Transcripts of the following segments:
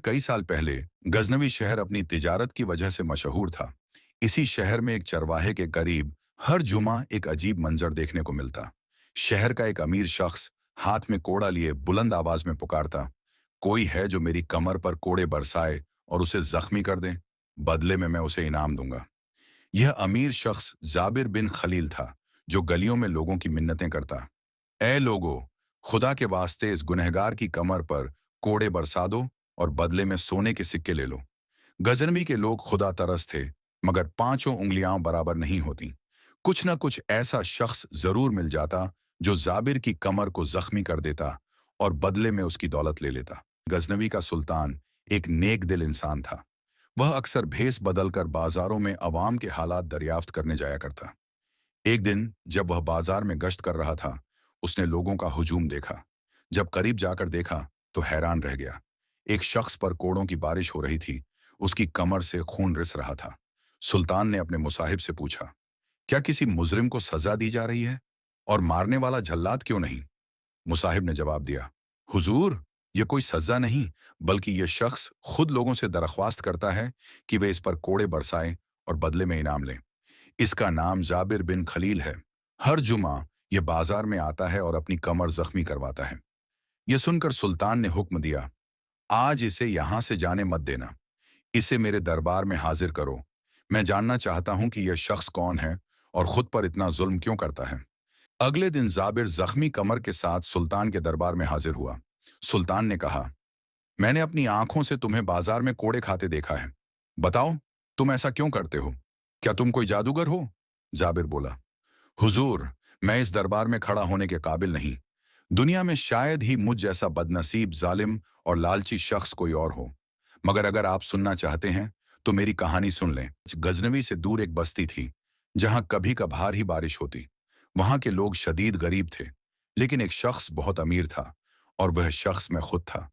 कई साल पहले गजनवी शहर अपनी तिजारत की वजह से मशहूर था। इसी शहर में एक चरवाहे के करीब हर जुमा एक अजीब मंजर देखने को मिलता। शहर का एक अमीर शख्स हाथ में कोड़ा लिए बुलंद आवाज में पुकारता, कोई है जो मेरी कमर पर कोड़े बरसाए और उसे जख्मी कर दे, बदले में मैं उसे इनाम दूंगा। यह अमीर शख्स जाबिर बिन खलील था, जो गलियों में लोगों की मिन्नतें करता। ए लोगो, खुदा के वास्ते इस गुनहगार की कमर पर कोड़े बरसा दो और बदले में सोने के सिक्के ले लो। गजनवी के लोग खुदा तरस थे, मगर पांचों उंगलियां बराबर नहीं होती। कुछ न कुछ ऐसा शख्स जरूर मिल जाता जो जाबिर की कमर को जख्मी कर देता और बदले में उसकी दौलत ले लेता। गजनवी का सुल्तान एक नेक दिल इंसान था। वह अक्सर भेस बदलकर बाजारों में अवाम के हालात दरियाफ्त करने जाया करता। एक दिन जब वह बाजार में गश्त कर रहा था, उसने लोगों का हुजूम देखा। जब करीब जाकर देखा तो हैरान रह गया। एक शख्स पर कोड़ों की बारिश हो रही थी, उसकी कमर से खून रिस रहा था। सुल्तान ने अपने मुसाहिब से पूछा, क्या किसी मुजरिम को सजा दी जा रही है और मारने वाला जल्लाद क्यों नहीं? मुसाहिब ने जवाब दिया, हुजूर, ये कोई सजा नहीं, बल्कि यह शख्स खुद लोगों से दरख्वास्त करता है कि वे इस पर कोड़े बरसाएं और बदले में इनाम लें। इसका नाम जाबिर बिन खलील है। हर जुमा यह बाजार में आता है और अपनी कमर जख्मी करवाता है। यह सुनकर सुल्तान ने हुक्म दिया, आज इसे यहां से जाने मत देना। इसे मेरे दरबार में हाजिर करो। मैं जानना चाहता हूं कि यह शख्स कौन है और खुद पर इतना जुल्म क्यों करता है। अगले दिन जाबिर जख्मी कमर के साथ सुल्तान के दरबार में हाजिर हुआ। सुल्तान ने कहा, मैंने अपनी आंखों से तुम्हें बाजार में कोड़े खाते देखा है। बताओ, तुम ऐसा क्यों करते हो? क्या तुम कोई जादूगर हो? जाबिर बोला, हुजूर, मैं इस दरबार में खड़ा होने के काबिल नहीं। दुनिया में शायद ही मुझ जैसा बदनसीब, जालिम और लालची शख्स कोई और हो। मगर अगर आप सुनना चाहते हैं तो मेरी कहानी सुन लें। गजनवी से दूर एक बस्ती थी, जहां कभी कभार ही बारिश होती। वहां के लोग शदीद गरीब थे, लेकिन एक शख्स बहुत अमीर था, और वह शख्स मैं खुद था।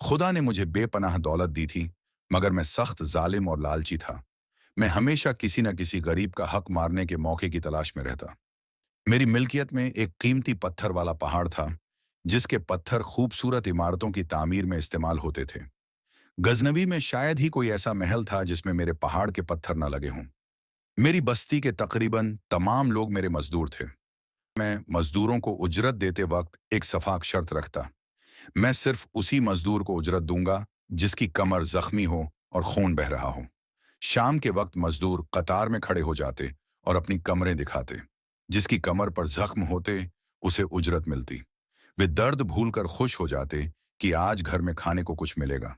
खुदा ने मुझे बेपनाह दौलत दी थी, मगर मैं सख्त जालिम और लालची था। मैं हमेशा किसी न किसी गरीब का हक मारने के मौके की तलाश में रहता। मेरी मिल्कियत में एक कीमती पत्थर वाला पहाड़ था, जिसके पत्थर खूबसूरत इमारतों की तामीर में इस्तेमाल होते थे। गजनवी में शायद ही कोई ऐसा महल था जिसमें मेरे पहाड़ के पत्थर न लगे हों। मेरी बस्ती के तकरीबन तमाम लोग मेरे मजदूर थे। मैं मजदूरों को उजरत देते वक्त एक सफाक शर्त रखता। मैं सिर्फ उसी मजदूर को उजरत दूंगा जिसकी कमर जख्मी हो और खून बह रहा हो। शाम के वक्त मजदूर कतार में खड़े हो जाते और अपनी कमरें दिखाते। जिसकी कमर पर जख्म होते, उसे उजरत मिलती। वे दर्द भूलकर खुश हो जाते कि आज घर में खाने को कुछ मिलेगा।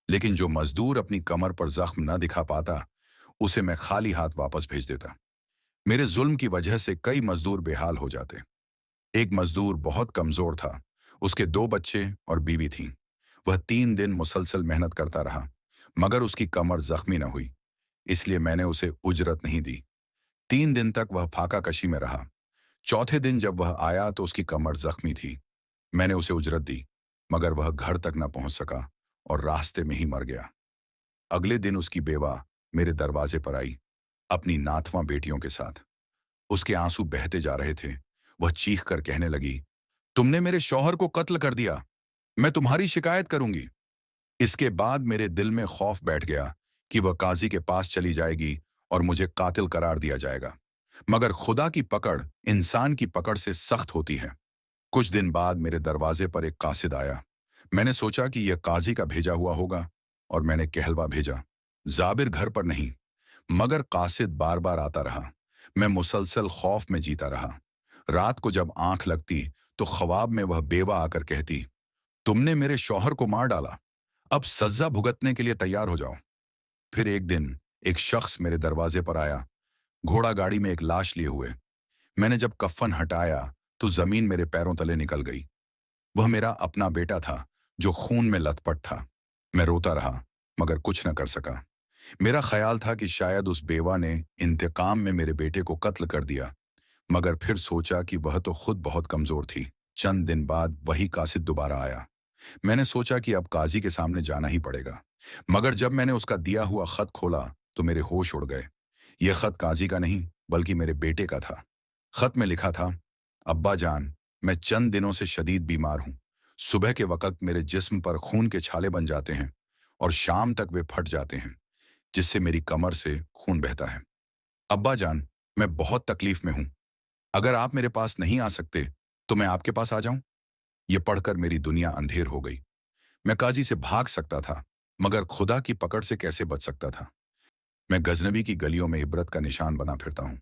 लेकिन जो मजदूर अपनी कमर पर जख्म न दिखा पाता, उसे मैं खाली हाथ वापस भेज देता। मेरे जुल्म की वजह से कई मजदूर बेहाल हो जाते। एक मजदूर बहुत कमजोर था। उसके 2 बच्चे और बीवी थीं। वह 3 दिन मुसलसल मेहनत करता रहा, मगर उसकी कमर जख्मी न हुई। इसलिए मैंने उसे उजरत नहीं दी। 3 दिन तक वह फाका कशी में रहा। चौथे दिन जब वह आया तो उसकी कमर जख्मी थी। मैंने उसे उजरत दी, मगर वह घर तक न पहुंच सका और रास्ते में ही मर गया। अगले दिन उसकी बेवा मेरे दरवाजे पर आई, अपनी नाथवां बेटियों के साथ। उसके आंसू बहते जा रहे थे। वह चीख कर कहने लगी, तुमने मेरे शौहर को कत्ल कर दिया। मैं तुम्हारी शिकायत करूंगी। इसके बाद मेरे दिल में खौफ बैठ गया कि वह काजी के पास चली जाएगी और मुझे कातिल करार दिया जाएगा। मगर खुदा की पकड़ इंसान की पकड़ से सख्त होती है। कुछ दिन बाद मेरे दरवाजे पर एक कासिद आया। मैंने सोचा कि यह काजी का भेजा हुआ होगा और मैंने कहलवा भेजा। जाबिर घर पर नहीं, मगर कासिद बार बार आता रहा। मैं मुसलसल खौफ में जीता रहा। रात को जब आंख लगती तो ख्वाब में वह बेवा आकर कहती, तुमने मेरे शौहर को मार डाला, अब सजा भुगतने के लिए तैयार हो जाओ। फिर एक दिन एक शख्स मेरे दरवाजे पर आया, घोड़ा गाड़ी में एक लाश लिए हुए। मैंने जब कफन हटाया तो जमीन मेरे पैरों तले निकल गई। वह मेरा अपना बेटा था जो खून में लथपथ था। मैं रोता रहा, मगर कुछ न कर सका। मेरा ख्याल था कि शायद उस बेवा ने इंतकाम में मेरे बेटे को कत्ल कर दिया, मगर फिर सोचा कि वह तो खुद बहुत कमजोर थी। चंद दिन बाद वही कासिद दोबारा आया। मैंने सोचा कि अब काजी के सामने जाना ही पड़ेगा, मगर जब मैंने उसका दिया हुआ खत खोला तो मेरे होश उड़ गए। यह खत काजी का नहीं, बल्कि मेरे बेटे का था। खत में लिखा था, अब्बा जान, मैं चंद दिनों से शदीद बीमार हूं। सुबह के वक्त मेरे जिस्म पर खून के छाले बन जाते हैं और शाम तक वे फट जाते हैं, जिससे मेरी कमर से खून बहता है। अब्बा जान, मैं बहुत तकलीफ में हूं। अगर आप मेरे पास नहीं आ सकते तो मैं आपके पास आ जाऊं? ये पढ़कर मेरी दुनिया अंधेर हो गई। मैं काजी से भाग सकता था, मगर खुदा की पकड़ से कैसे बच सकता था? मैं गजनबी की गलियों में इबरत का निशान बना फिरता हूं।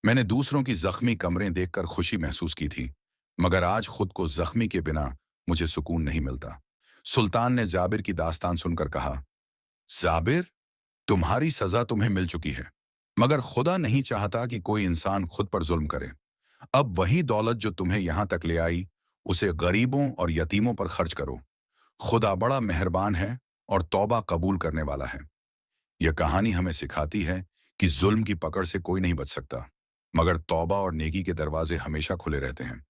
मैंने दूसरों की जख्मी कमरें देखकर खुशी महसूस की थी, मगर आज खुद को जख्मी के बिना मुझे सुकून नहीं मिलता। सुल्तान ने जाबिर की दास्तान सुनकर कहा, जाबिर, तुम्हारी सजा तुम्हें मिल चुकी है, मगर खुदा नहीं चाहता कि कोई इंसान खुद पर जुल्म करे। अब वही दौलत जो तुम्हें यहां तक ले आई, उसे गरीबों और यतीमों पर खर्च करो। खुदा बड़ा मेहरबान है और तौबा कबूल करने वाला है। यह कहानी हमें सिखाती है कि जुल्म की पकड़ से कोई नहीं बच सकता, मगर तौबा और नेकी के दरवाजे हमेशा खुले रहते हैं।